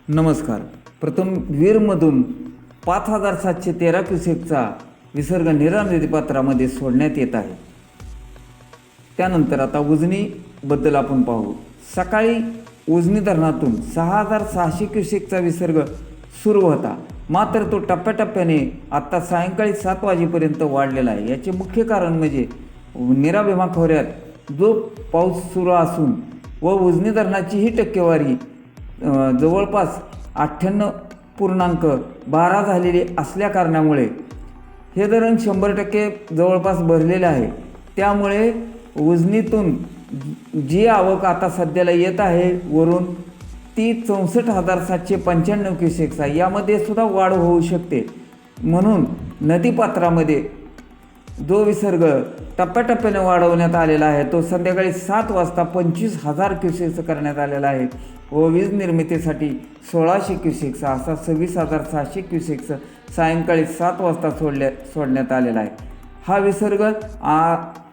नमस्कार. प्रथम वीरमधून 5,713 क्युसेकचा विसर्ग नीरा नदीपात्रामध्ये सोडण्यात येत आहे. त्यानंतर आता उजनीबद्दल आपण पाहू. सकाळी उजनी धरणातून 6,600 क्युसेकचा विसर्ग सुरू होता, मात्र तो टप्प्याटप्प्याने आत्ता सायंकाळी 7 वाजेपर्यंत वाढलेला आहे. याचे मुख्य कारण म्हणजे नीरा भीमा खोऱ्यात जो पाऊस सुरू असून व उजनी धरणाची ही टक्केवारी जवळपास 98.12 झालेली असल्या कारणामुळे हे धरण 100% जवळपास भरलेले आहे. त्यामुळे उजनीतून जी आवक आता सध्याला येत आहे वरून ती 64,795 क्युसेक्स आहे. यामध्ये सुद्धा वाढ होऊ शकते. म्हणून नदीपात्रामध्ये जो विसर्ग टप्प्याटप्प्याने वाढवण्यात आलेला आहे तो संध्याकाळी 7 वाजता 25,000 क्युसेक्स करण्यात आलेला आहे व वीज निर्मितीसाठी 1,600 क्युसेक्स असा 26,600 क्युसेक्स सायंकाळी 7 वाजता सोडण्यात आलेला आहे. हा विसर्ग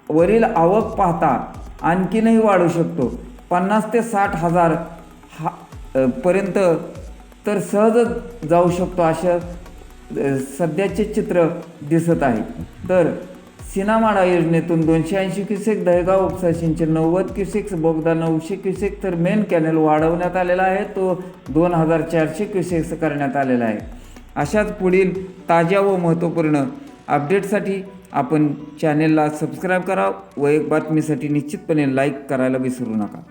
वरील आवक पाहता आणखीनही वाढू शकतो. 50 ते 60,000 पर्यंत तर सहजच जाऊ शकतो अशा सध्याचे चित्र दिसत आहे. तर सिनामाडा योजनेतून 280 क्युसेक, दहेगाव उपसा सिंचन 90 क्युसेक्स, बोगदा 900 क्युसेक, तर मेन कॅनल वाढवण्यात आलेला आहे तो 2,400 क्युसेक्स करण्यात आलेला आहे. अशाच पुढील ताज्या व महत्त्वपूर्ण अपडेटसाठी आपण चॅनेलला सबस्क्राईब करा व एक बातमीसाठी निश्चितपणे लाईक करायला विसरू नका.